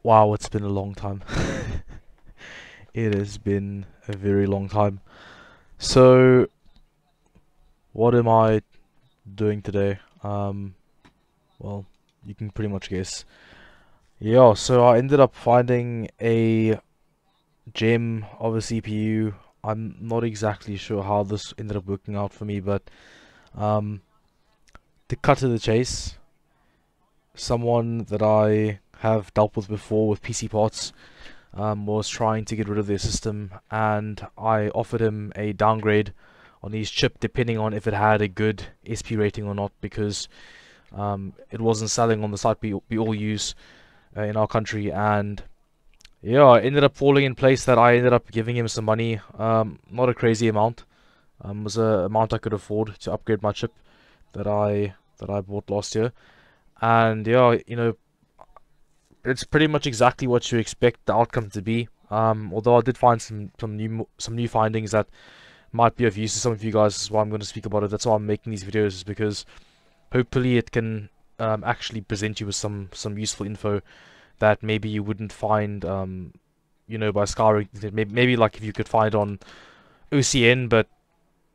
Wow, it's been a long time. It has been a very long time. So, what am I doing today? Well, you can pretty much guess. Yeah, so I ended up finding a gem of a CPU. I'm not exactly sure how this ended up working out for me, but um, to cut to the chase, someone that I have dealt with before with PC parts was trying to get rid of their system, and I offered him a downgrade on his chip depending on if it had a good SP rating or not, because it wasn't selling on the site we all use in our country. And yeah, it ended up falling in place that I ended up giving him some money, not a crazy amount. It was a amount I could afford to upgrade my chip that I bought last year. And yeah, it's pretty much exactly what you expect the outcome to be. Although I did find some new findings that might be of use to some of you guys. That's why I'm going to speak about it. That's why I'm making these videos, is because hopefully it can actually present you with some useful info that maybe you wouldn't find by scouring. Maybe like if you could find on OCN, but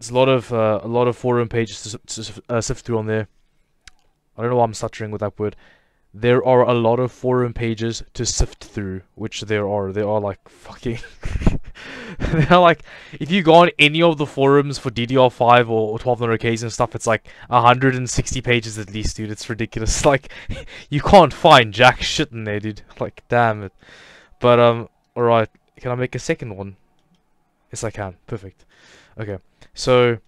there's a lot of forum pages to sift through on there. I don't know why I'm stuttering with that word. There are a lot of forum pages to sift through, which there are. They are like fucking... They're like, if you go on any of the forums for DDR5 or 1200Ks and stuff, it's like 160 pages at least, dude. It's ridiculous. Like, you can't find jack shit in there, dude. Like, damn it. But, alright. Can I make a second one? Yes, I can. Perfect. Okay. So,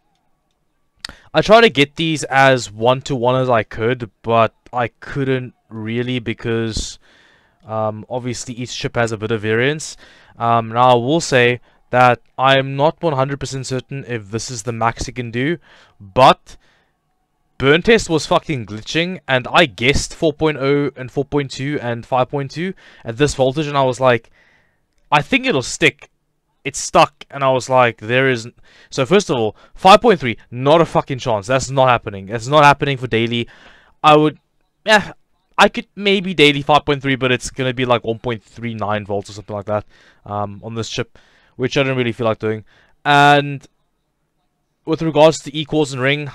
I try to get these as one-to-one as I could, but I couldn't really, because obviously each chip has a bit of variance. Now I will say that I'm not 100% certain if this is the max it can do, but burn test was fucking glitching, and I guessed 4.0 and 4.2 and 5.2 at this voltage, and I was like, I think it'll stick. It's stuck, and I was like, there is... So first of all, 5.3, not a fucking chance. That's not happening. That's not happening for daily. I would... Yeah, I could maybe daily 5.3, but it's going to be like 1.39 volts or something like that on this chip, which I don't really feel like doing. And with regards to equals and ring,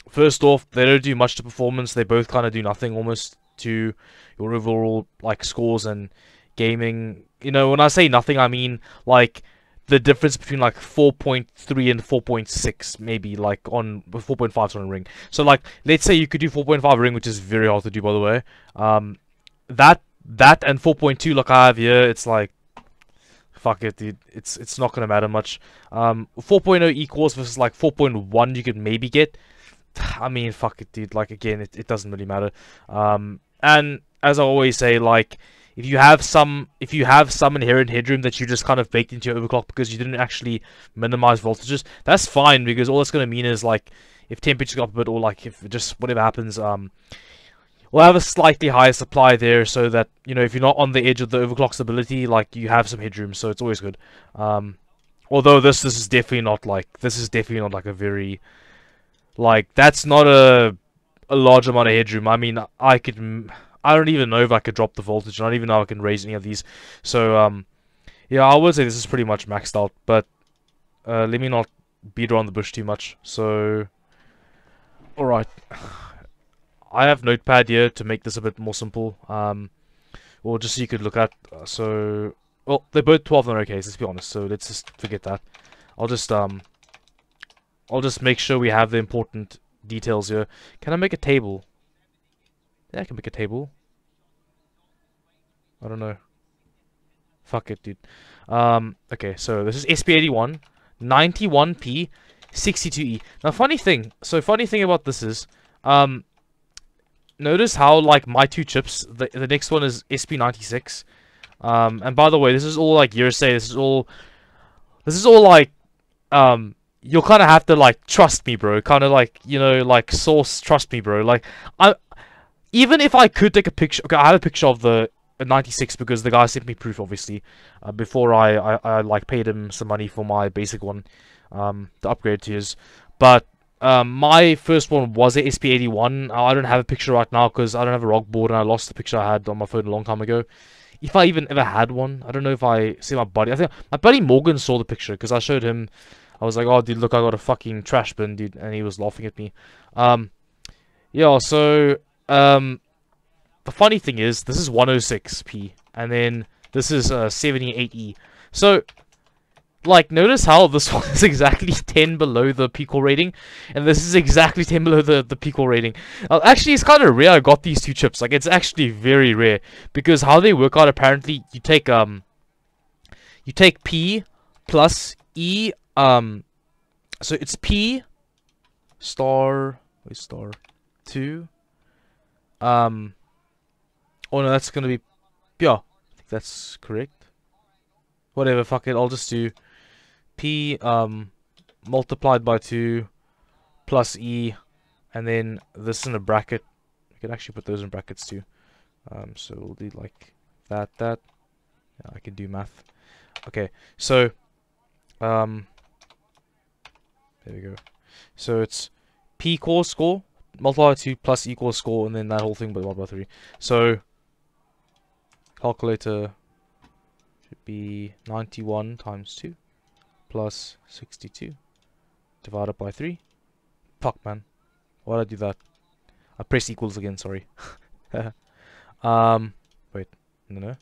first off, they don't do much to performance. They both kind of do nothing almost to your overall like scores and gaming. When I say nothing, I mean like the difference between like 4.3 and 4.6, maybe like on 4.5 on a ring. So like, let's say you could do 4.5 ring, which is very hard to do, by the way. That and 4.2 like I have here, it's like, fuck it, dude. It's not gonna matter much. 4.0 equals versus like 4.1 you could maybe get. I mean, fuck it, dude. Like, again, it doesn't really matter. And as I always say, like, if you have some inherent headroom that you just kind of baked into your overclock because you didn't actually minimize voltages, that's fine, because all it's going to mean is, like, if temperatures go up a bit, or like if just whatever happens, we'll have a slightly higher supply there, so that, if you're not on the edge of the overclock stability, like, you have some headroom, so it's always good. Although this is definitely not like a very, like, that's not a large amount of headroom. I mean, I don't even know if I could drop the voltage. I don't even know if I can raise any of these. So, yeah, I would say this is pretty much maxed out. But let me not beat around the bush too much. So, alright. I have Notepad here to make this a bit more simple. Or just so you could look at. So, well, they're both 1200Ks, let's be honest. So, let's just forget that. I'll just make sure we have the important details here. Can I make a table? Yeah, I can make a table. I don't know. Fuck it, dude. Okay, so this is SP81, 91P, 62E. Now, funny thing about this is, notice how, like, my two chips, the next one is SP96. And by the way, this is all, like, hearsay. This is all, like, you'll kind of have to, like, trust me, bro. Kind of, like, like, source, trust me, bro. Like, even if I could take a picture... Okay, I have a picture of the 96 because the guy sent me proof, obviously, before I like, paid him some money for my basic one, to upgrade to his. But my first one was a SP81. I don't have a picture right now because I don't have a ROG board and I lost the picture I had on my phone a long time ago. If I even ever had one, I don't know if I see my buddy. I think my buddy Morgan saw the picture because I showed him. I was like, "Oh, dude, look, I got a fucking trash bin, dude," and he was laughing at me. Yeah. So, the funny thing is, this is 106p, and then this is 78e. So, like, notice how this one is exactly 10 below the peak core rating, and this is exactly 10 below the peak core rating. Actually, it's kind of rare I got these two chips. Like, it's actually very rare, because how they work out, apparently, you take P plus E, so it's P star 2, oh no, that's gonna be, yeah, I think that's correct. Whatever, fuck it, I'll just do P multiplied by 2 plus E, and then this in a bracket. I can actually put those in brackets too. So we'll do like that. Yeah, I can do math. Okay, so there we go. So it's P core score multiplied by 2 plus E core score, and then that whole thing by 3. So calculator should be 91 times 2 plus 62 divided by 3. Fuck, man. Why did I do that? I pressed equals again, sorry. Wait. No.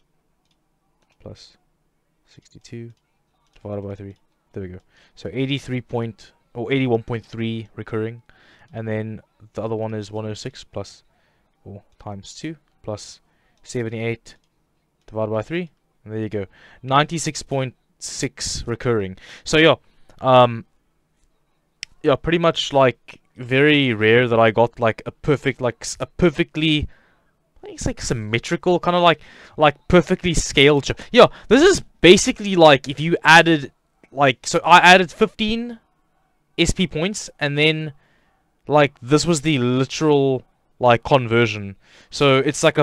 Plus 62 divided by 3. There we go. So 81.3 recurring. And then the other one is 106 plus, or times 2 plus 78 divided by 3. And there you go. 96.6 recurring. So yeah, yeah, pretty much like very rare that I got like a perfect, like a perfectly, I think it's like symmetrical, kind of like perfectly scaled chip. Yeah, this is basically like if you added like, so I added 15 SP points, and then like this was the literal like conversion. So it's like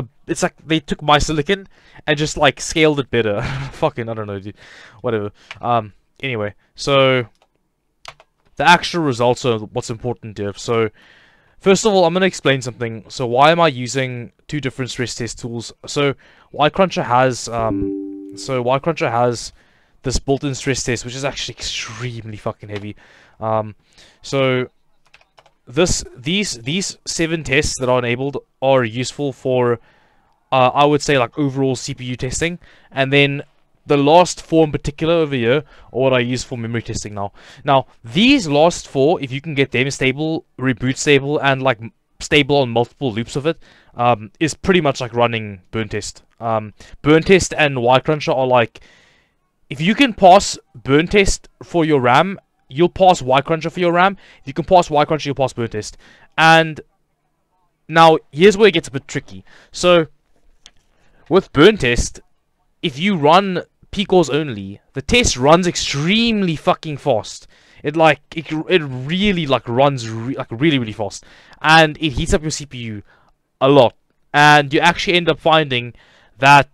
they took my silicon and just like scaled it better. Fucking, I don't know, dude. Whatever. Anyway, so the actual results are what's important here. So first of all, I'm gonna explain something. So why am I using two different stress test tools? So Y-Cruncher has this built-in stress test, which is actually extremely fucking heavy. So these 7 tests that are enabled are useful for I would say like overall CPU testing, and then the last 4 in particular over here are what I use for memory testing now. Now these last 4, if you can get them stable, reboot stable, and like stable on multiple loops of it, is pretty much like running burn test. Burn test and Y-Cruncher are like, if you can pass burn test for your RAM, you'll pass Y-Cruncher for your RAM. If you can pass Y-Cruncher, you'll pass burn test. And now here's where it gets a bit tricky. So with burn test, if you run P-cores only, the test runs extremely fucking fast. It really like runs really fast, and it heats up your CPU a lot. And you actually end up finding that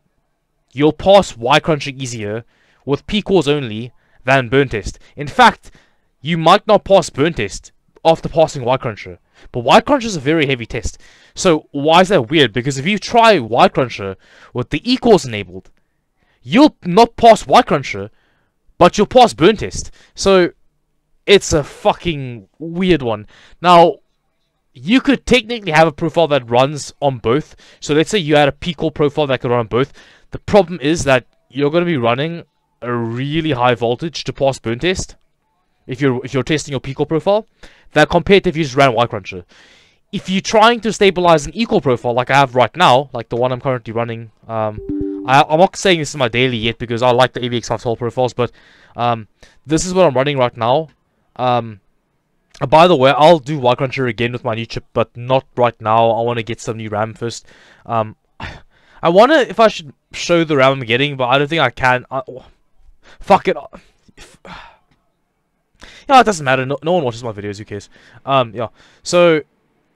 you'll pass Y-Cruncher easier with P-cores only than burn test. In fact, you might not pass burn test after passing Y-Cruncher, but Y-Cruncher is a very heavy test. So why is that weird? Because if you try Y-Cruncher with the E-cores enabled, you'll not pass Y-Cruncher, but you'll pass burn test. So it's a fucking weird one. Now, you could technically have a profile that runs on both. So let's say you had a P-core profile that could run on both. The problem is that you're going to be running a really high voltage to pass burn test if you're testing your P-core profile, that compared to if you just ran Y-Cruncher. If you're trying to stabilize an E-core profile like I have right now, like the one I'm currently running, I'm not saying this is my daily yet because I like the AVX512 profiles, but this is what I'm running right now. By the way, I'll do Y-Cruncher again with my new chip, but not right now. I want to get some new RAM first. I wonder if I should show the RAM I'm getting, but I don't think I can. Fuck it. Yeah, it doesn't matter. No one watches my videos. Who cares? Yeah. So,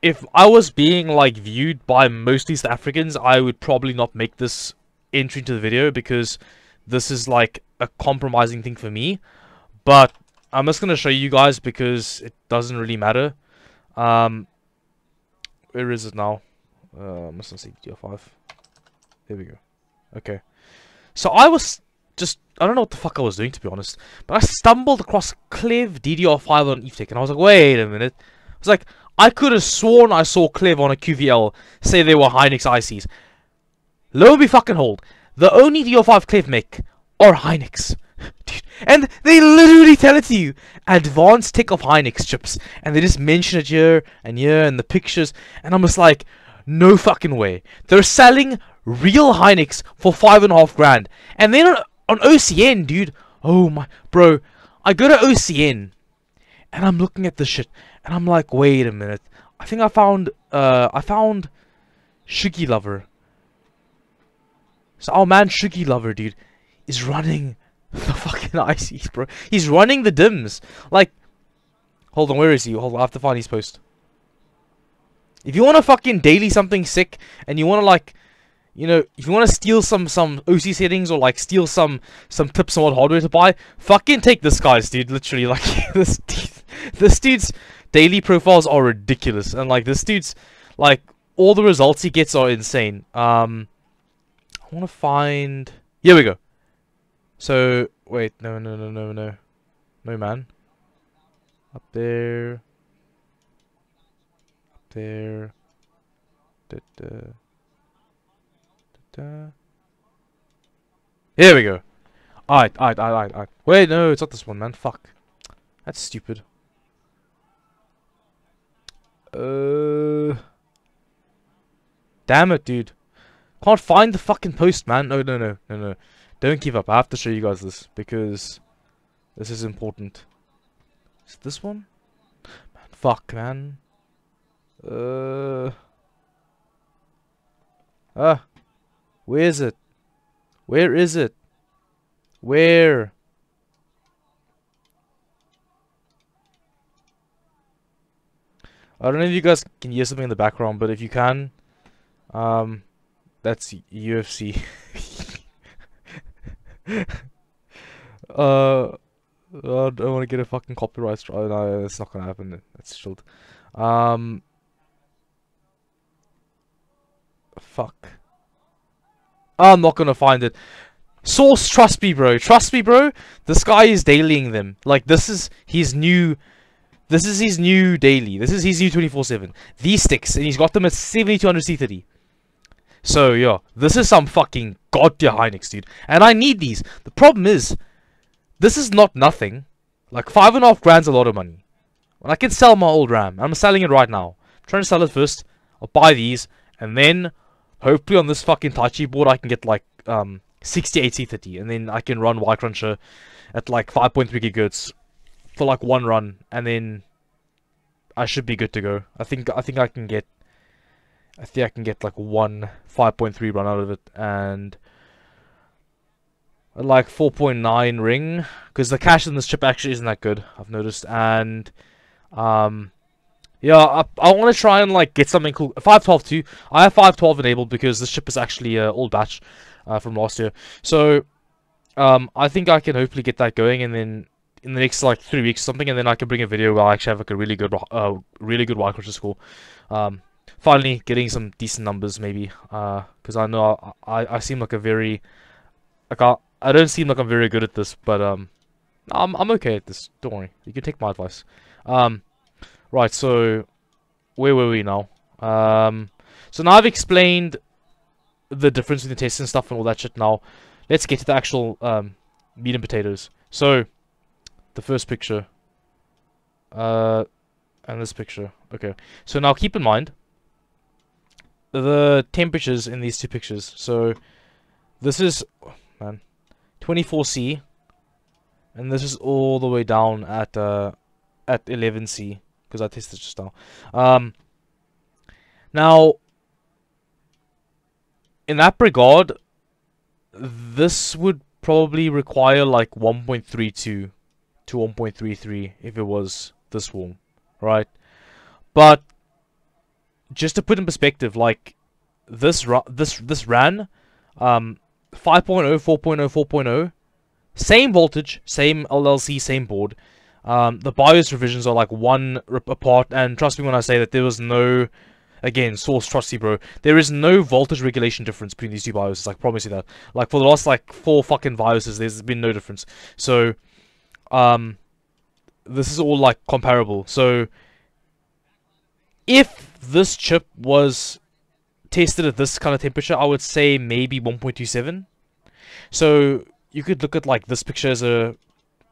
if I was being like viewed by most East Africans, I would probably not make this entry into the video because this is like a compromising thing for me. But I'm just gonna show you guys because it doesn't really matter. Where is it now? I'm just gonna say DDR5. There we go. Okay. So I don't know what the fuck I was doing, to be honest, but I stumbled across Clev DDR5 on EVTech, and I was like, wait a minute. I was like, I could have sworn I saw Clev on a QVL say they were Hynix ICs. Lo and behold, the only DDR5 Clev make are Hynix. Dude, and they literally tell it to you, advanced tech of Hynix chips, and they just mention it here and here and the pictures, and I'm just like, no fucking way. They're selling real Hynix for 5.5 grand, and then on OCN, dude. Oh my, bro, I go to OCN, and I'm looking at this shit, and I'm like, wait a minute. I think I found Shuggy Lover. So our man Shuggy Lover, dude, is running the fucking ICs, bro. He's running the DIMMs. Like, hold on, where is he? Hold on, I have to find his post. If you want to fucking daily something sick, and you want to, like, you know, if you want to steal some OC settings, or like steal some tips on what hardware to buy, fucking take this guy's, dude. Literally, like, this dude's daily profiles are ridiculous, and like this dude's, like, all the results he gets are insane. I want to find. Here we go. So wait, no, man. Up there. Up there. Here we go. Alright. Wait, no, it's not this one, man. Fuck. That's stupid. Damn it, dude. Can't find the fucking post, man. No. Don't give up. I have to show you guys this because this is important. Is it this one? Man, fuck, man. Where is it? Where is it? Where? I don't know if you guys can hear something in the background, but if you can, that's UFC. I don't want to get a fucking copyright strike. Oh, no, it's not gonna happen. That's chilled. Fuck. I'm not gonna find it. Source, trust me, bro. Trust me, bro. This guy is dailying them. Like, this is his new. This is his new daily. This is his new 24/7. These sticks, and he's got them at 7200 C30. So yeah, this is some fucking goddamn Hynix, dude. And I need these. The problem is, this is not nothing. Like 5.5 grand's a lot of money. When I can sell my old RAM, I'm selling it right now. I'm trying to sell it first. I'll buy these, and then hopefully on this fucking Taichi board I can get like 68 C30, and then I can run Y Cruncher at like 5.3 gigahertz for like one run, and then I should be good to go. I think I can get like one 5.3 run out of it, and like 4.9 ring, because the cache in this chip actually isn't that good, I've noticed. And yeah, I want to try and like get something cool. 512 too. I have 512 enabled because this chip is actually old batch from last year. So I think I can hopefully get that going, and then in the next like 3 weeks or something, and then I can bring a video where I actually have like a really good Y Cruncher score. Finally getting some decent numbers, maybe, because I know I seem like a very, like, I don't seem like I'm very good at this, but I'm okay at this. Don't worry, you can take my advice. Right, so where were we now? So now I've explained the difference between the tests and stuff and all that shit. Now let's get to the actual meat and potatoes. So the first picture, and this picture. Okay, so now keep in mind the temperatures in these two pictures. So this is, man, 24C, and this is all the way down at 11C, because I tested just now. Now in that regard, this would probably require like 1.32 to 1.33 if it was this warm, right? But just to put in perspective, like this ran 5.0, 4.0, 4.0, same voltage, same LLC, same board, The BIOS revisions are like one rip apart, and trust me when I say that there was no, again, source trusty bro, there is no voltage regulation difference between these two BIOSes, I promise you that. Like, for the last, like, 4 fucking BIOSes, there's been no difference. So, this is all, like, comparable. So, if this chip was tested at this kind of temperature, I would say maybe 1.27. So, you could look at, like, this picture as a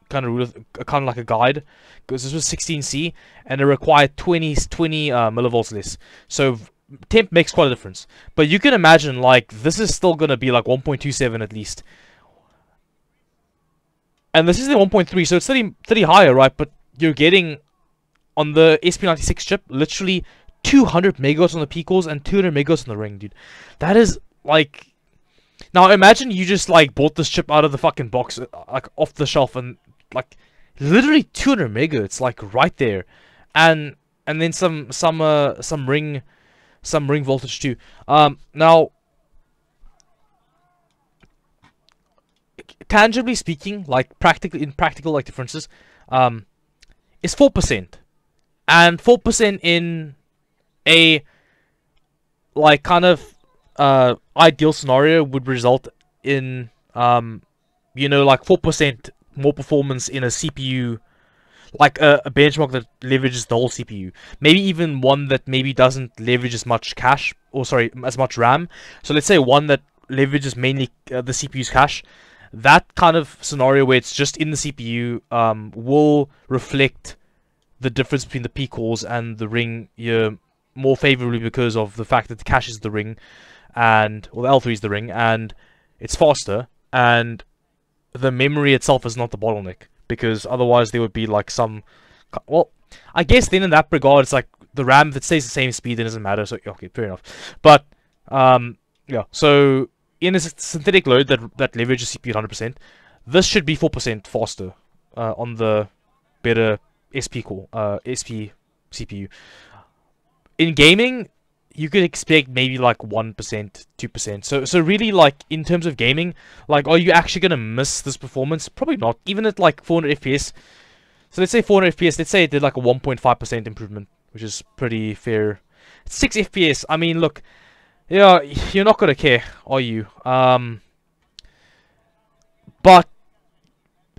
kind of like a guide, because this was 16C and it required 20 millivolts less. So temp makes quite a difference. But you can imagine, like, this is still gonna be like 1.27 at least, and this is the 1.3, so it's 30 higher, right? But you're getting on the SP96 chip literally 200 megahertz on the P cores and 200 megahertz on the ring, dude. That is like, now imagine you just like bought this chip out of the fucking box, like off the shelf, and like literally 200 megahertz, like right there, and then some ring voltage too. Now, tangibly speaking, like in practical like differences, is 4%, and 4% in a like kind of ideal scenario would result in you know, like 4% more performance in a CPU, like a benchmark that leverages the whole CPU. Maybe even one that maybe doesn't leverage as much cache, or sorry, as much RAM. So let's say one that leverages mainly the CPU's cache. That kind of scenario where it's just in the CPU will reflect the difference between the P cores and the ring more favorably, because of the fact that the cache is the ring, and well, the L3 is the ring, and it's faster, and the memory itself is not the bottleneck, because otherwise there would be like some, well, I guess then in that regard it's like the RAM, if it stays the same speed, then it doesn't matter. So okay, fair enough. But yeah, so in a synthetic load that leverages CPU 100%, this should be 4% faster on the better SP core, SP CPU. In gaming, you could expect maybe like 1%, 2%. So really, like, in terms of gaming, like, are you actually gonna miss this performance? Probably not. Even at like 400 FPS. So let's say 400 FPS. Let's say it did like a 1.5% improvement, which is pretty fair. 6 FPS. I mean, look, yeah, you're not gonna care, are you? But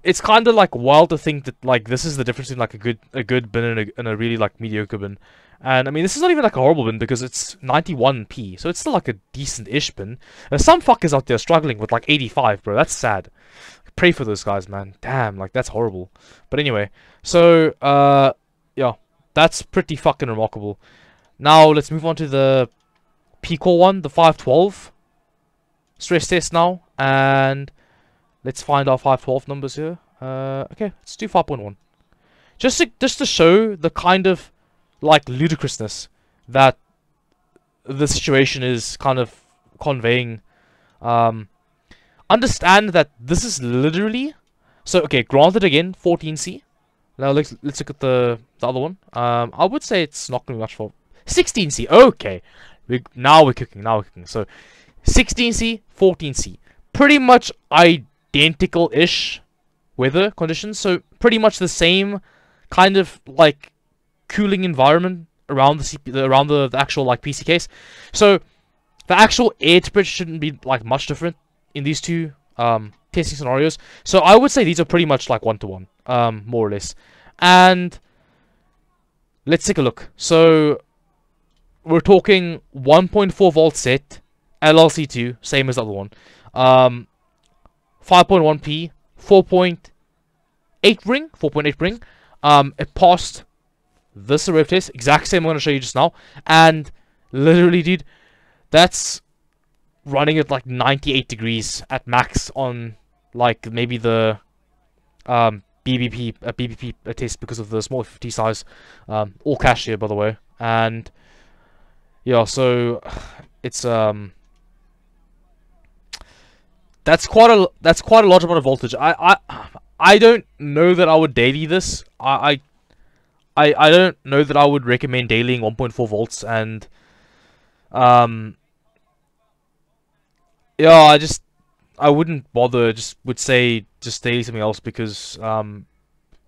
it's kind of like wild to think that like this is the difference in like a good bin and a really like mediocre bin. And I mean, this is not even like a horrible bin, because it's 91p, so it's still like a decent-ish bin. There's some fuckers out there struggling with like 85, bro. That's sad. Pray for those guys, man. Damn, like that's horrible. But anyway, so yeah, that's pretty fucking remarkable. Now let's move on to the P-core one, the 512 stress test now, and let's find our 512 numbers here. Okay, let's do 5.1. Just to show the kind of like ludicrousness that the situation is kind of conveying. Understand that this is literally, so okay, granted again 14C. Now let's look at the other one. I would say it's not going to be much for 16C. Okay, now we're cooking. So 16C, 14C, pretty much identical-ish weather conditions. So pretty much the same kind of like cooling environment around the CPU, around the actual like PC case. So the actual air temperature shouldn't be like much different in these two testing scenarios. So I would say these are pretty much like 1-to-1, more or less. And let's take a look. So we're talking 1.4 volt set, LLC2, same as the other one. 5.1p, 4.8 ring. It passed this rev test, exact same I'm going to show you just now, and literally, dude, that's running at like 98 degrees at max on like maybe the BBP test, because of the small 50 size, all cache here by the way. And yeah, so it's that's quite a large amount of voltage. I don't know that I would daily this. I don't know that I would recommend dailying 1.4 volts, and yeah, I wouldn't bother. Just would say just daily something else, because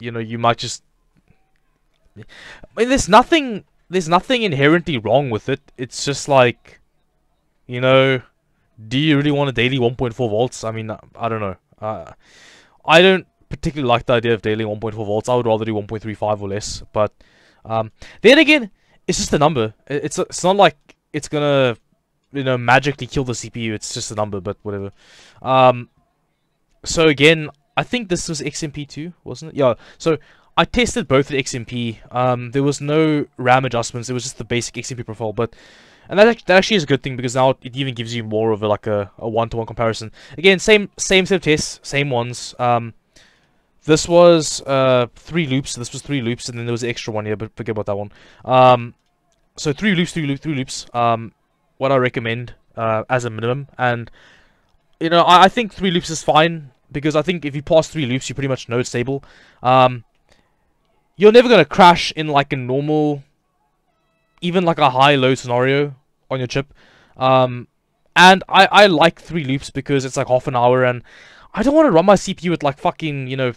you know, you might just. I mean, there's nothing inherently wrong with it. It's just like, you know, do you really want a daily 1.4 volts? I mean, I don't know. I don't particularly like the idea of daily 1.4 volts. I would rather do 1.35 or less. But then again, it's just a number. It's not like it's gonna, you know, magically kill the CPU. It's just a number, but whatever. So again, I think this was XMP2, wasn't it? Yeah. So I tested both at XMP. There was no RAM adjustments. It was just the basic XMP profile, and that actually is a good thing, because now it even gives you more of a one-to-one comparison. Again, same set of tests, same ones. This was 3 loops. This was 3 loops, and then there was an extra one here, but forget about that one. So 3 loops. What I recommend as a minimum, and you know, I think 3 loops is fine, because I think if you pass 3 loops, you pretty much know it's stable. You're never gonna crash in like a normal, even like a high-low scenario on your chip. And I like 3 loops because it's like half an hour, and I don't want to run my CPU at like fucking, you know,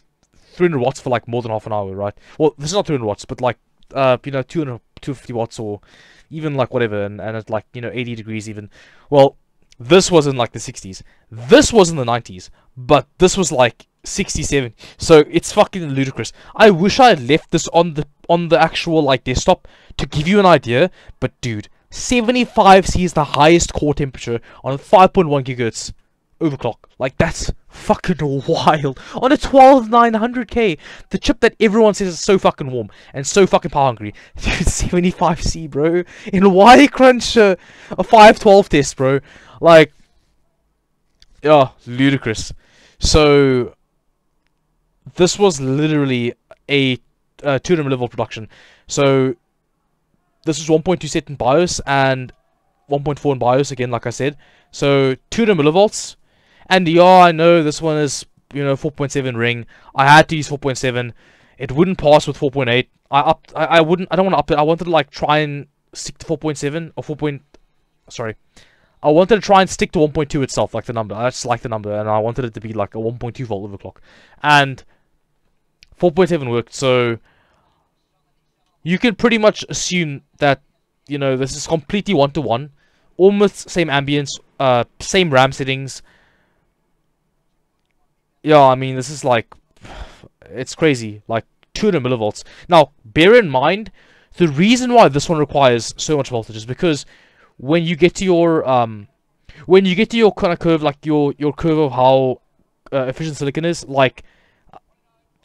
300 watts for like more than half an hour, right? Well, this is not 200 watts, but like, you know, 250 watts, or even like whatever, and at like, you know, 80 degrees even. Well, this was in like the 60s. This was in the 90s, but this was like 67. So it's fucking ludicrous. I wish I had left this on the actual like desktop to give you an idea, but dude, 75C is the highest core temperature on a 5.1 gigahertz overclock. Like, that's fucking wild. On a 12900K, the chip that everyone says is so fucking warm and so fucking power hungry. Dude, 75C, bro. In Y Crunch, a 512 test, bro. Like, yeah, ludicrous. So this was literally a 200 millivolt production. So this is 1.2 set in BIOS and 1.4 in BIOS again, like I said. So 200 millivolts. And yeah, I know this one is, you know, 4.7 ring. I had to use 4.7. It wouldn't pass with 4.8. I don't want to up it. I wanted to like try and stick to 4.7 or 4. Sorry. I wanted to try and stick to 1.2 itself, like the number. I just like the number, and I wanted it to be like a 1.2 volt overclock. And 4.7 worked, so you can pretty much assume that, you know, this is completely one-to-one. Almost same ambience, same RAM settings. Yeah, I mean, this is like, it's crazy, like 200 millivolts. Now, bear in mind, the reason why this one requires so much voltage is because when you get to your kind of curve, like your curve of how efficient silicon is, like,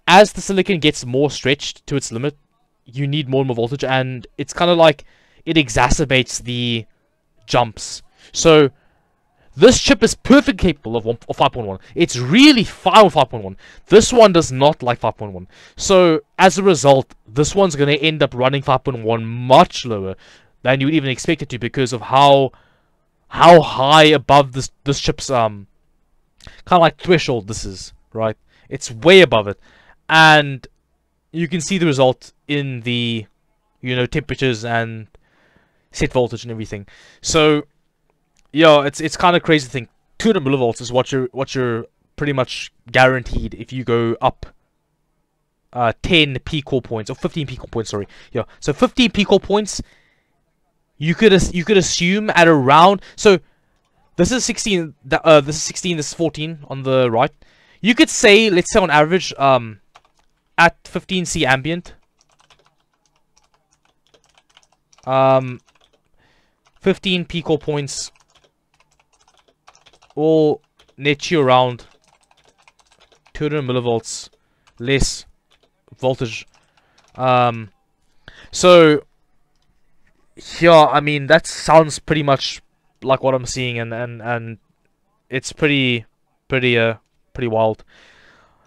as the silicon gets more stretched to its limit, you need more and more voltage, and it's kind of like it exacerbates the jumps. So this chip is perfectly capable of 5.1. It's really fine with 5.1. This one does not like 5.1. So as a result, this one's going to end up running 5.1 much lower than you would even expect it to, because of how high above this chip's kind of like threshold this is, right? It's way above it, and you can see the result in the, you know, temperatures and set voltage and everything. So yeah, it's kind of crazy to think 200 millivolts is what you're pretty much guaranteed if you go up 10 peak core points, or 15 peak core points. Sorry, yeah. So 15 peak core points, you could assume at around. So this is 16. This is 16. This is 14 on the right. You could say, let's say on average, at 15C ambient, 15 peak core points will net you around 200 millivolts less voltage. So yeah, I mean, that sounds pretty much like what I'm seeing, and it's pretty wild.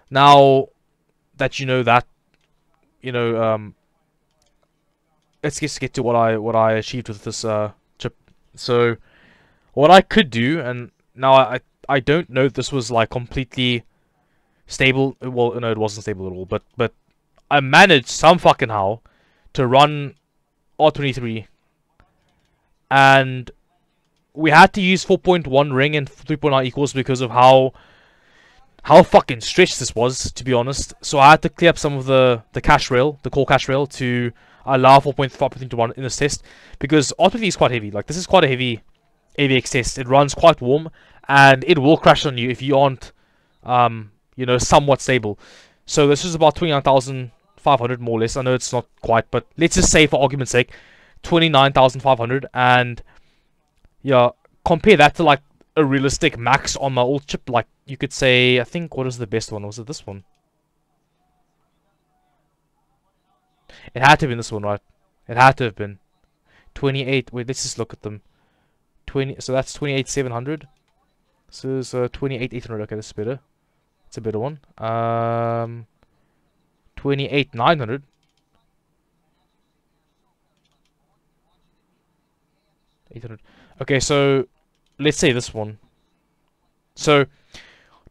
Now that you know that, you know, let's just get to what I achieved with this chip. So what I could do, and now I don't know if this was like completely stable. Well, no, it wasn't stable at all. But I managed some fucking how to run R23, and we had to use 4.1 ring and 3.9 equals because of how how fucking stretched this was, to be honest. So I had to clear up some of the cache rail, the core cache rail, to allow 4.5 to run in this test, because R23 is quite heavy. Like, this is quite a heavy AVX test. It runs quite warm, and it will crash on you if you aren't, you know, somewhat stable. So this is about 29,500 more or less. I know it's not quite, but let's just say for argument's sake, 29,500, and yeah, compare that to like a realistic max on my old chip. Like, you could say, I think, what is the best one? Was it this one? It had to have been this one, right? It had to have been 28. Wait, let's just look at them. 20. So that's 28,700. So it's 28,800. Okay, that's better. It's a better one. 28,900. Okay, so let's say this one. So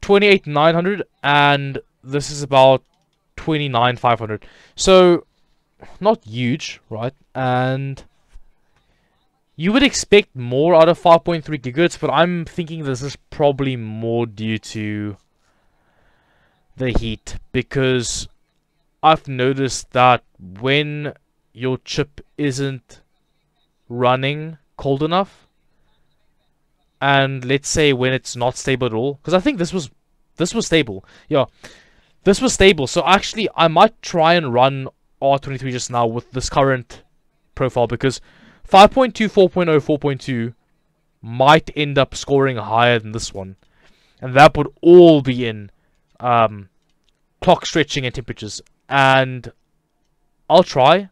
28,900, and this is about 29,500. So not huge, right? And you would expect more out of 5.3 gigahertz, but I'm thinking this is probably more due to the heat, because I've noticed that when your chip isn't running cold enough, and let's say when it's not stable at all, because I think this was stable. Yeah, this was stable. So actually, I might try and run R23 just now with this current profile, because 5.2, 4.0, 4.2 might end up scoring higher than this one, and that would all be in clock stretching and temperatures. And I'll try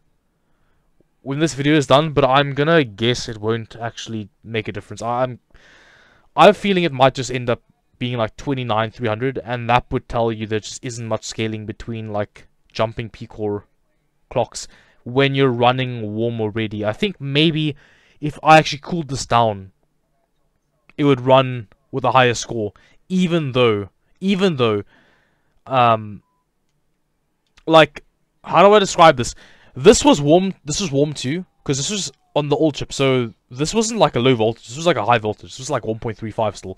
when this video is done, but I'm gonna guess it won't actually make a difference. I'm feeling it might just end up being like 29,300, and that would tell you there just isn't much scaling between like jumping P-core clocks when you're running warm already. I think maybe if I actually cooled this down, it would run with a higher score, even though like, how do I describe this? This was warm too, because this was on the old chip, so this wasn't like a low voltage, this was like a high voltage. This was like 1.35 still.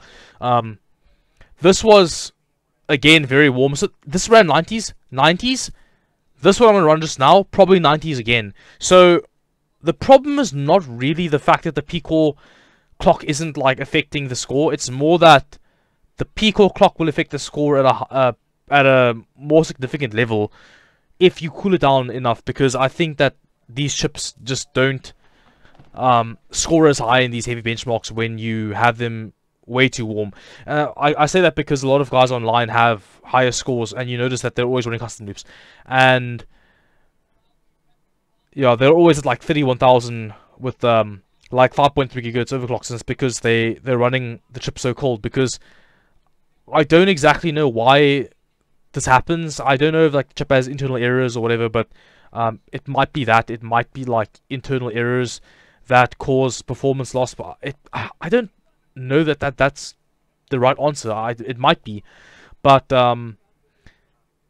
This was, again, very warm. So this ran 90s. This one I'm gonna run just now, probably 90s again. So the problem is not really the fact that the P-core clock isn't like affecting the score. It's more that the P-core clock will affect the score at a more significant level if you cool it down enough, because I think that these chips just don't score as high in these heavy benchmarks when you have them way too warm. I say that because a lot of guys online have higher scores, and you notice that they're always running custom loops, and yeah, they're always at like 31,000 with like 5.3 gigahertz overclocks, and it's because they're running the chip so cold. Because I don't exactly know why this happens. I don't know if like the chip has internal errors or whatever, but it might be that. It might be like internal errors that cause performance loss, but I don't know that's the right answer. It might be, but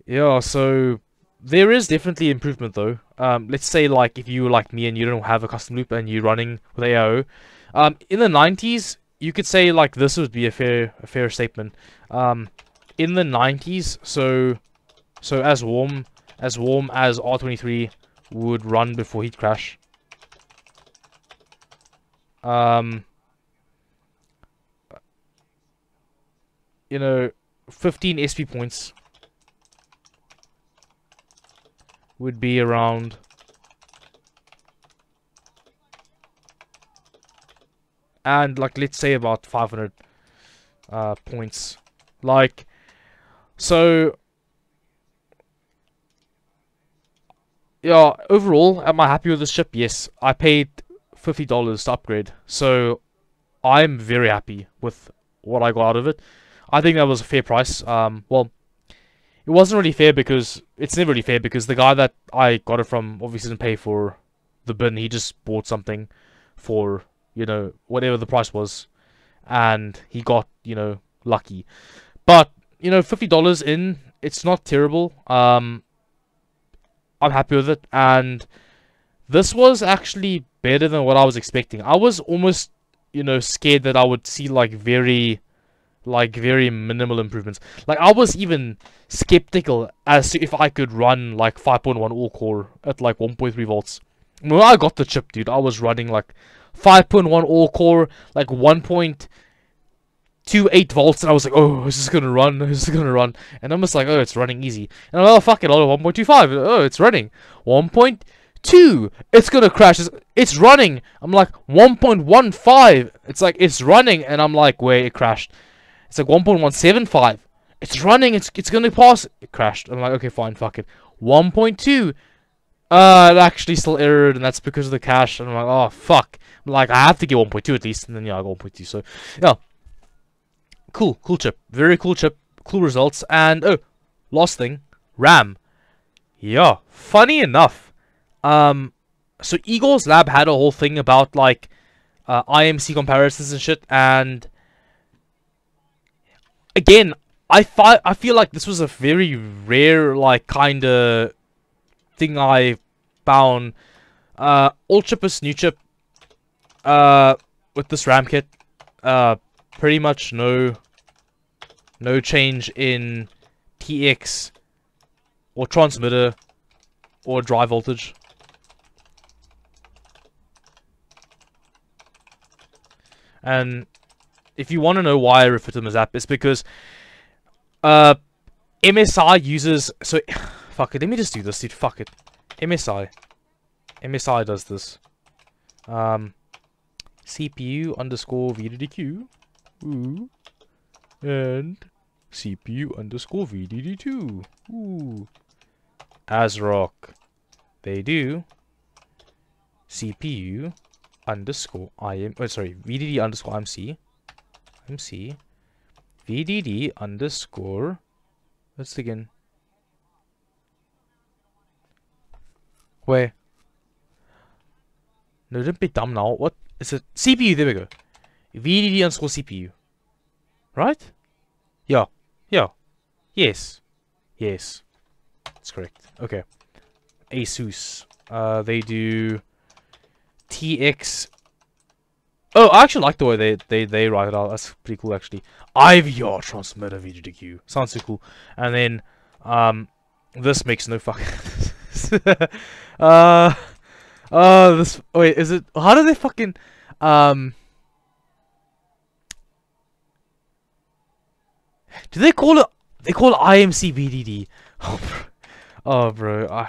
yeah, so there is definitely improvement though. Let's say like if you were like me and you don't have a custom loop and you're running with AIO, in the 90s, you could say like this would be a fair statement. In the 90s, so as warm as R23 would run before heat crash. You know, 15 SP points would be around and like let's say about 500 points. Like, so yeah, overall, am I happy with this chip? Yes, I paid $50 to upgrade, so I'm very happy with what I got out of it. I think that was a fair price. Well, it wasn't really fair because it's never really fair, because the guy that I got it from obviously didn't pay for the bin. He just bought something for, you know, whatever the price was, and he got, you know, lucky. But, you know, $50 in, it's not terrible. I'm happy with it, and this was actually better than what I was expecting. I was almost, you know, scared that I would see like very Like very minimal improvements. Like I was even skeptical as to if I could run like 5.1 all core at like 1.3 volts. When I got the chip, dude, I was running like 5.1 all core, like 1.28 volts, and I was like, oh, is this gonna run? Is this gonna run? And I'm just like, oh, it's running easy. And I'm like, oh, fuck it, I'll 1.25. Oh, it's running. 1.2. It's gonna crash. It's running. I'm like 1.15. It's like it's running, and I'm like, wait, it crashed. It's like 1.175. It's running. It's gonna pass. It crashed. I'm like, okay, fine, fuck it. 1.2. It actually still errored, and that's because of the cache. And I'm like, oh fuck. I'm like, I have to get 1.2 at least, and then yeah, I got 1.2. So yeah, cool chip, very cool chip, cool results. And oh, last thing, RAM. Yeah, funny enough, so Eagle's lab had a whole thing about like IMC comparisons and shit, and again, I feel like this was a very rare like kind of thing I found. Old chip is new chip. With this RAM kit, pretty much no change in TX or transmitter or drive voltage. And if you want to know why I refer to them as app, it's because MSI uses, so fuck it, let me just do this, dude. Fuck it. MSI does this. CPU underscore VDDQ. Ooh. And CPU underscore VDD2. Ooh. ASRock. They do CPU underscore VDD underscore IMC. VDD underscore, let's again. Where? No, don't be dumb now. What is it? CPU, there we go. VDD underscore CPU. Right? Yeah. Yeah. Yes. Yes. That's correct. Okay. ASUS. They do TX. Oh, I actually like the way they write it out. That's pretty cool, actually. IVR transmitter VDDQ. Sounds so cool. And then, this makes no fucking this, wait, is it, how do they fucking, do they call it IMC VDD? Oh, bro.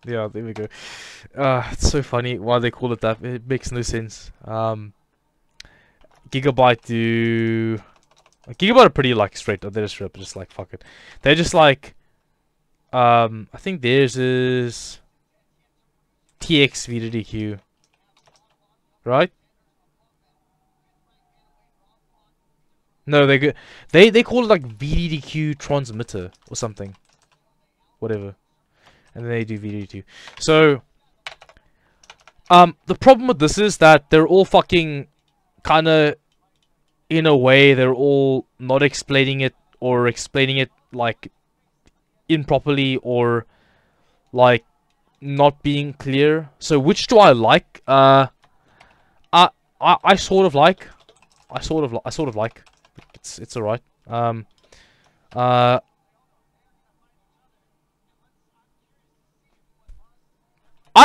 Yeah, there we go. It's so funny why they call it that. It makes no sense. Gigabyte are pretty like straight. They're just like fuck it. They're just like I think theirs is TX VDDQ, right? No, they call it like VDDQ transmitter or something, whatever, and then they do VDD2. So the problem with this is that they're all fucking kind of, in a way, they're all not explaining it, or explaining it like improperly, or like not being clear. So which do I like? I sort of like. I sort of like. It's alright. I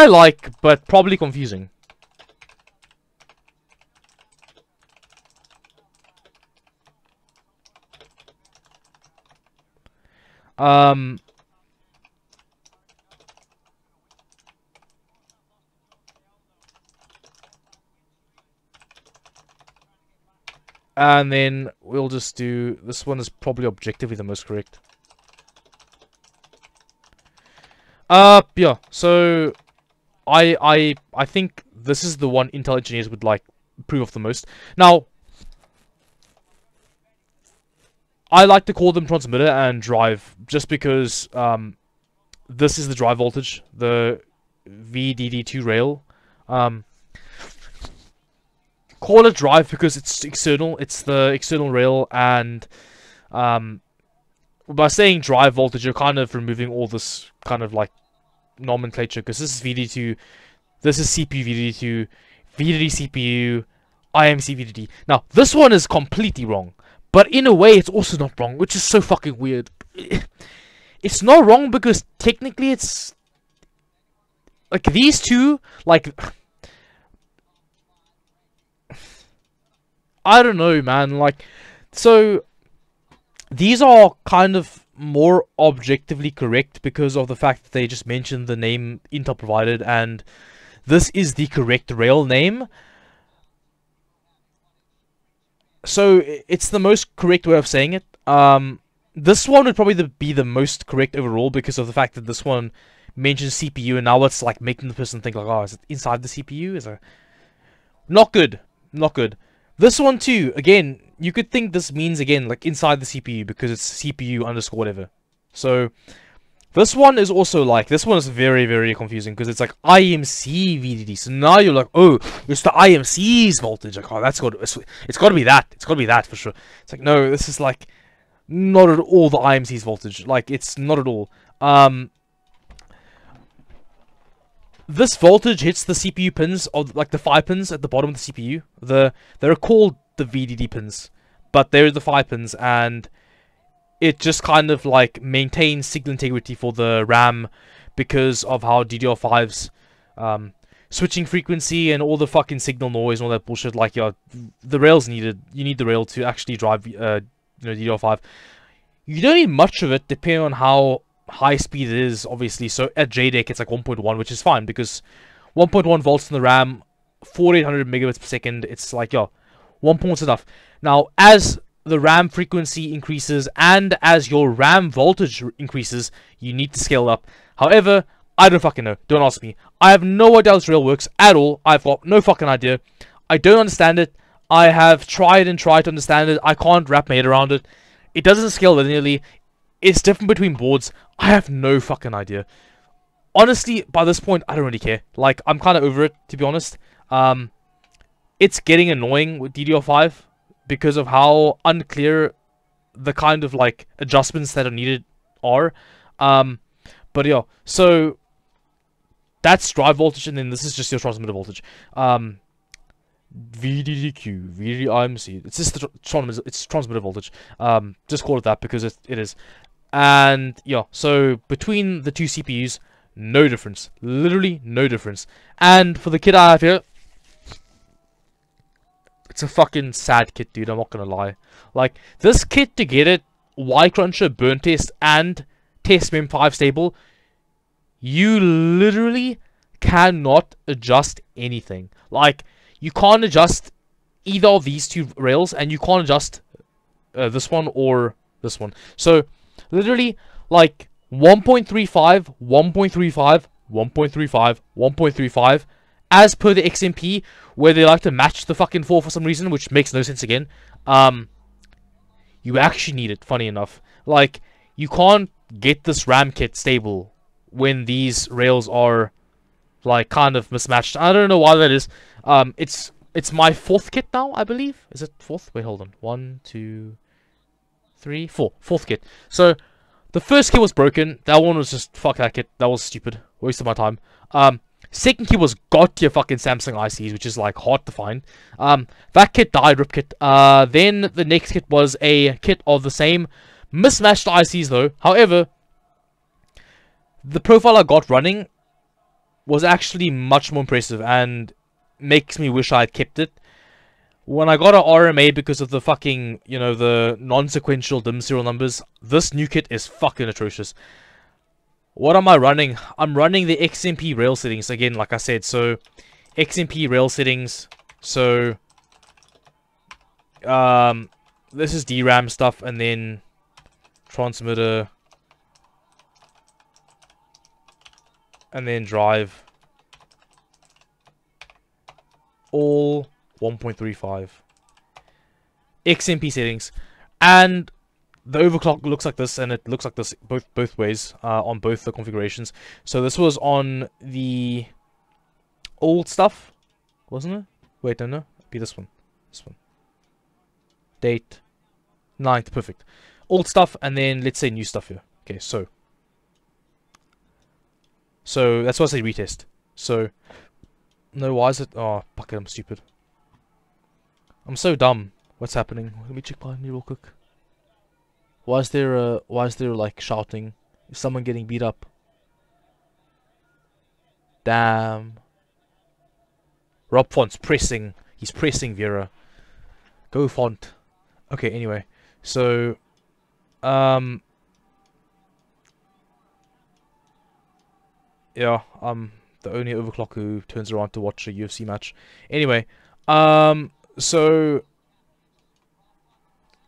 like, but probably confusing. And then we'll just do, this one is probably objectively the most correct. Yeah, so I think this is the one Intel engineers would like improve of the most. Now, I like to call them transmitter and drive, just because this is the drive voltage, the VDD2 rail. Call it drive because it's external, it's the external rail, and by saying drive voltage, you're kind of removing all this kind of like nomenclature, because this is VDD2, this is CPU VDD2, VDD CPU, IMC VDD. Now, this one is completely wrong. But in a way, it's also not wrong, which is so fucking weird. It's not wrong because technically it's... Like, these two, like... I don't know, man, like... So, these are kind of more objectively correct because of the fact that they just mentioned the name Intel provided, and this is the correct rail name. So, it's the most correct way of saying it. This one would probably be the most correct overall because of the fact that this one mentions CPU, and now it's like making the person think like, oh, is it inside the CPU? Is it not good? Not good. This one too, again, you could think this means again like inside the CPU because it's CPU underscore whatever. So this one is also like, this one is very, very confusing because it's like IMC VDD. So now you're like, oh, it's the IMC's voltage. Like, oh, that's got, it's got to be that. It's got to be that for sure. It's like, no, this is like not at all the IMC's voltage. Like, it's not at all. This voltage hits the CPU pins, or like the 5 pins at the bottom of the CPU. They're called the VDD pins, but they're the 5 pins, and it just kind of like maintains signal integrity for the RAM because of how DDR5's switching frequency and all the fucking signal noise and all that bullshit. Like, yeah, the rail's needed. You need the rail to actually drive, DDR5. You don't need much of it, depending on how high speed it is, obviously. So at JDEC it's like 1.1, which is fine because 1.1 volts in the RAM, 4800 megabits per second. It's like, yo, 1.1's enough. Now, as the RAM frequency increases and as your RAM voltage increases, you need to scale up. However, I don't fucking know. Don't ask me. I have no idea how this rail works at all. I've got no fucking idea. I don't understand it. I have tried and tried to understand it. I can't wrap my head around it. It doesn't scale linearly. It's different between boards. I have no fucking idea. Honestly, by this point, I don't really care. Like, I'm kind of over it, to be honest. It's getting annoying with DDR5 because of how unclear the kind of, like, adjustments that are needed are. But yeah, so that's drive voltage, and then this is just your transmitter voltage. VDDQ, VDIMC. It's just it's transmitter voltage. Just call it that because it is. And yeah, so between the two CPUs, no difference. Literally no difference. And for the kit I have here, it's a fucking sad kit, dude. I'm not gonna lie. Like, this kit to get it Y-Cruncher, burn test, and test Mem5 stable, you literally cannot adjust anything. Like, you can't adjust either of these two rails, and you can't adjust this one or this one. So literally, like, 1.35, 1.35, 1.35, 1.35, as per the XMP, where they like to match the fucking 4 for some reason, which makes no sense again. You actually need it, funny enough. Like, you can't get this RAM kit stable when these rails are, like, kind of mismatched. I don't know why that is. It's my 4th kit now, I believe. Is it 4th? Wait, hold on. 1, 2... 3, 4. 4th kit. So, the first kit was broken. That one was just, fuck that kit. That was stupid. Waste of my time. Second kit was got your fucking Samsung ICs, which is, like, hard to find. That kit died, rip kit. Then the next kit was a kit of the same mismatched ICs, though. However, the profile I got running was actually much more impressive and makes me wish I had kept it. When I got an RMA because of the fucking, you know, the non-sequential dim serial numbers, this new kit is fucking atrocious. What am I running? I'm running the XMP rail settings again, like I said. So, XMP rail settings. So, this is DRAM stuff, and then transmitter, and then drive. All 1.35 XMP settings, and the overclock looks like this, and it looks like this both ways on both the configurations. So this was on the old stuff, wasn't it? Wait, no, it'd be this one. Date 9th, perfect. Old stuff, and then let's say new stuff here. Okay, so that's why I say retest. So no, why is it? Oh, fuck it, I'm stupid. I'm so dumb. What's happening? Let me check behind me real quick. Why is there like shouting? Is someone getting beat up? Damn. Rob Font's pressing. He's pressing Vera. Go Font. Okay, anyway. So, yeah, the only overclock who turns around to watch a UFC match. Anyway, so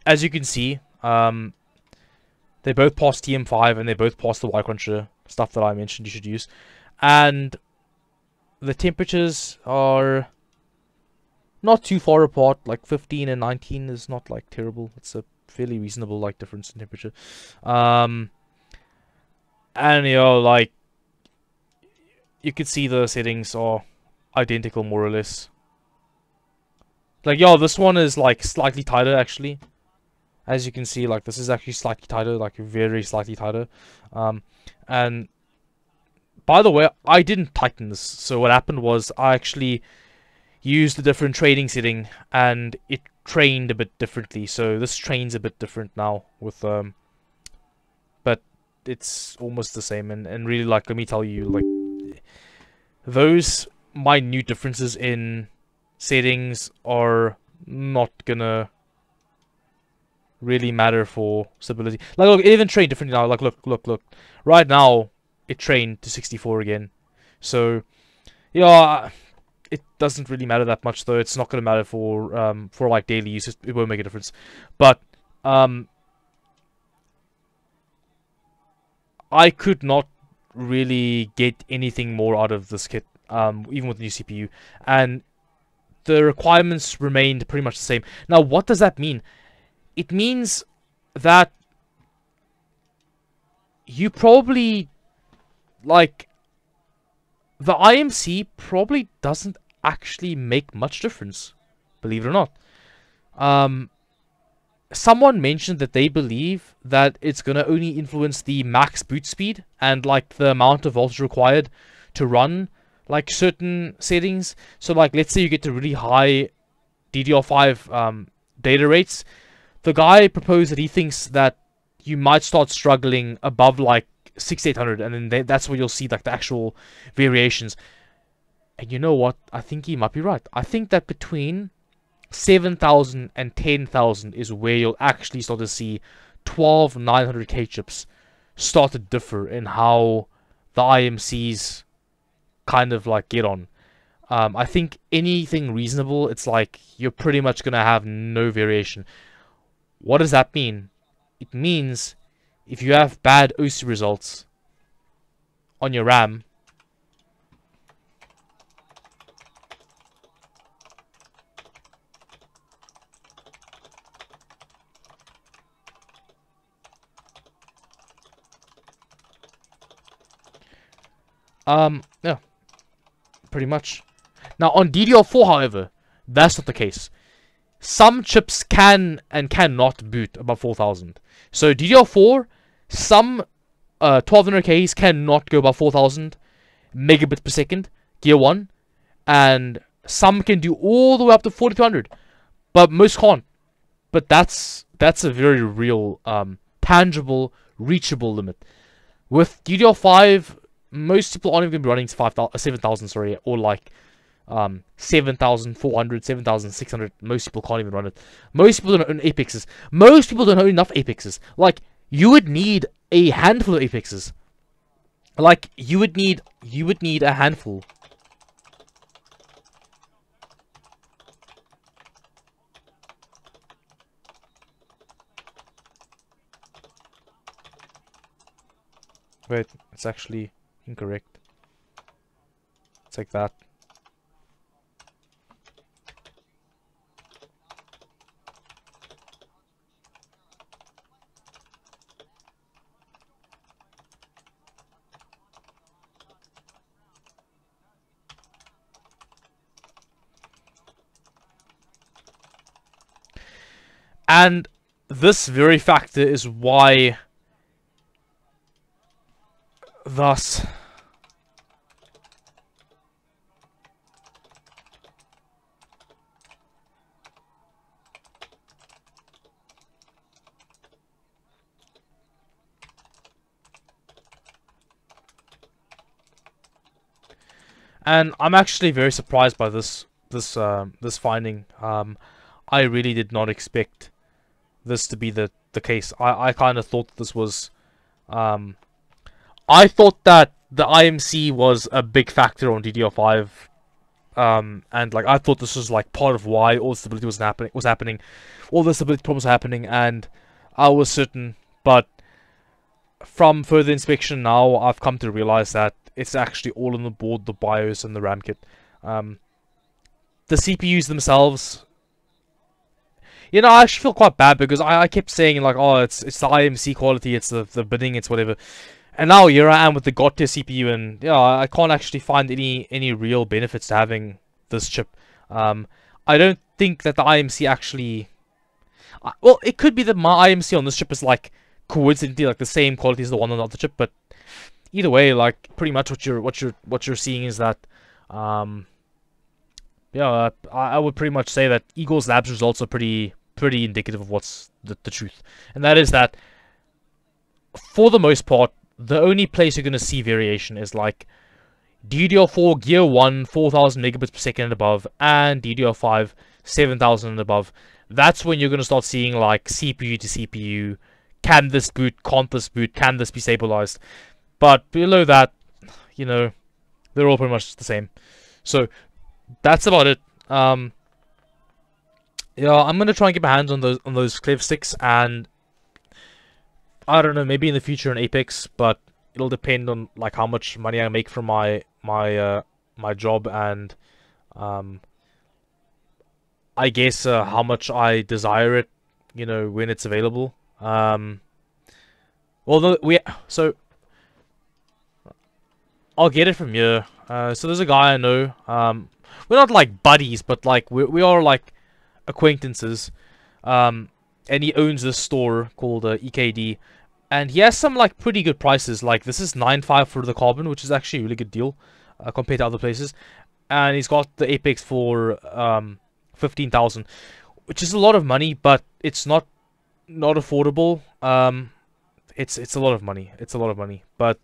as you can see, they both passed TM5 and they both passed the Y Cruncher stuff that I mentioned you should use, and the temperatures are not too far apart. Like 15 and 19 is not like terrible. It's a fairly reasonable like difference in temperature. And you know, like, you could see the settings are identical more or less. Like, yo, this one is like slightly tighter actually. As you can see, like, this is actually slightly tighter, like very slightly tighter. And by the way, I didn't tighten this. So what happened was I actually used a different trading setting and it trained a bit differently. So this trains a bit different now with but it's almost the same. And really, like, let me tell you, like, those minute differences in settings are not gonna really matter for stability. Like, look, it even trained differently now. Like, look. Right now, it trained to 64 again. So, yeah, it doesn't really matter that much, though. It's not gonna matter for like daily use. It won't make a difference. But I could not really get anything more out of this kit, even with the new CPU, and the requirements remained pretty much the same. Now, what does that mean? It means that you probably, like, the IMC probably doesn't actually make much difference, believe it or not. Someone mentioned that they believe that it's going to only influence the max boot speed and, like, the amount of voltage required to run, like, certain settings. So, like, let's say you get to really high DDR5 data rates. The guy proposed that he thinks that you might start struggling above, like, 6800, and then that's where you'll see, like, the actual variations. And you know what? I think he might be right. I think that between 7,000 and 10,000 is where you'll actually start to see 12900K chips start to differ in how the IMCs kind of, like, get on. I think anything reasonable, it's like you're pretty much gonna have no variation. What does that mean? It means if you have bad OC results on your RAM, yeah, pretty much. Now, on DDR4, however, that's not the case. Some chips can and cannot boot above 4000. So, DDR4, some 1200Ks cannot go above 4000 megabits per second, gear 1. And some can do all the way up to 4200. But most can't. But that's a very real, tangible, reachable limit. With DDR5, most people aren't even going to be running 7,000, sorry, or like 7,400, 7,600. Most people can't even run it. Most people don't own Apexes. Most people don't own enough Apexes. Like, you would need a handful of Apexes. Like, you would need a handful. Wait, it's actually incorrect. It's like that. And this very factor is why thus And I'm actually very surprised by this finding. I really did not expect this to be the case. I kind of thought this was I thought that the IMC was a big factor on DDR5, and like I thought this was like part of why all the stability was happening, all the stability problems were happening, and I was certain. But from further inspection now, I've come to realize that it's actually all on the board, the BIOS and the RAM kit. The CPUs themselves, you know, I actually feel quite bad because I kept saying like, oh, it's the IMC quality, it's the bidding, it's whatever. And now here I am with the God tier CPU, and yeah, I can't actually find any real benefits to having this chip. I don't think that the IMC actually, well, it could be that my IMC on this chip is like coincidentally like the same quality as the one on the other chip, but either way, like pretty much what you're seeing is that, yeah, I would pretty much say that Eagles Labs results are pretty indicative of what's the truth, and that is that for the most part, the only place you're going to see variation is like DDR4 Gear 1 4000 megabits per second and above, and DDR5 7000 and above. That's when you're going to start seeing like CPU to CPU, can this boot, can't this boot, can this be stabilized. But below that, you know, they're all pretty much the same. So that's about it. Yeah, I'm gonna try and get my hands on those Clev sticks, and I don't know, maybe in the future in Apex, but it'll depend on like how much money I make from my job, and I guess how much I desire it, you know, when it's available. Well, so I'll get it from here. So there's a guy I know. We're not like buddies, but like we are like acquaintances. And he owns this store called EKD, and he has some like pretty good prices. Like this is 9.5 for the Carbon, which is actually a really good deal compared to other places. And he's got the Apex for 15,000, which is a lot of money, but it's not affordable. It's a lot of money. It's a lot of money. But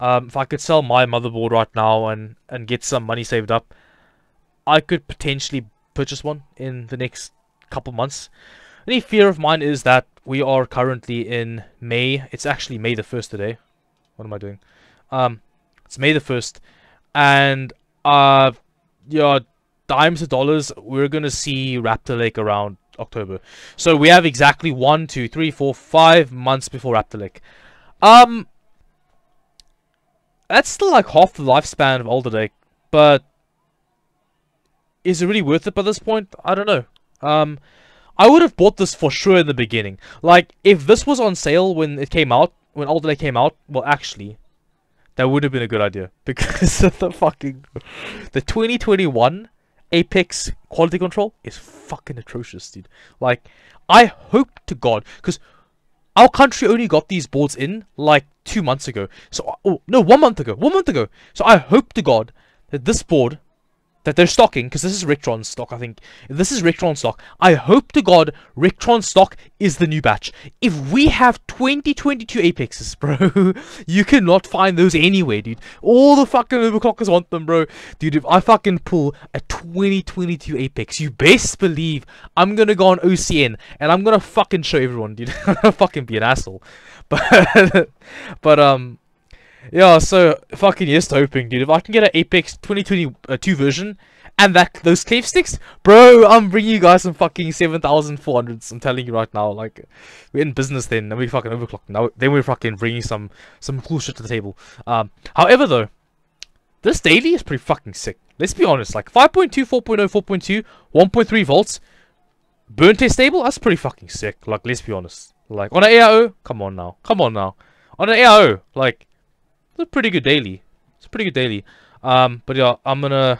if I could sell my motherboard right now and get some money saved up, I could potentially purchase one in the next couple months. Any fear of mine is that we are currently in May. It's actually May the 1st today. What am I doing? It's May the 1st, and yeah, dimes to dollars, we're gonna see Raptor Lake around October. So we have exactly 1, 2, 3, 4, 5 months before Raptor Lake. That's still like half the lifespan of Alder Lake, but is it really worth it by this point? I don't know. I would have bought this for sure in the beginning. Like, if this was on sale when it came out, when Alder Lake came out, well, actually, that would have been a good idea. Because the 2021 Apex quality control is fucking atrocious, dude. Like, I hope to God, because our country only got these boards in, like, 2 months ago. So, oh, no, 1 month ago. 1 month ago. So I hope to God that this board that they're stocking, because this is Rectron stock, I think. This is Rectron stock. I hope to God Rectron stock is the new batch. If we have 2022 Apexes, bro, you cannot find those anywhere, dude. All the fucking overclockers want them, bro. Dude, if I fucking pull a 2022 Apex, you best believe I'm gonna go on OCN and I'm gonna fucking show everyone, dude. I'm gonna fucking be an asshole. But yeah, so fucking just hoping, dude. If I can get an Apex 2022 version and those Clev sticks, bro, I'm bringing you guys some fucking 7,400s. I'm telling you right now, like, we're in business then, and we fucking overclocked. Now then we're fucking bringing some cool shit to the table. However though, this daily is pretty fucking sick. Let's be honest, like 5.2, 4.0, 4.2, 1.3 volts, burn test stable. That's pretty fucking sick. Like, let's be honest. Like on an AIO, come on now. On an AIO, like. It's a pretty good daily. But yeah, I'm gonna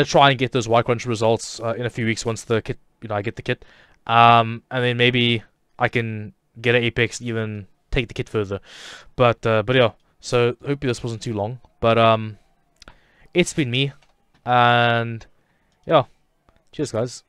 try and get those Y Crunch results in a few weeks once the kit, I get the kit. And then maybe I can get an Apex, even take the kit further. But yeah, so hopefully this wasn't too long. But it's been me, and yeah, cheers guys.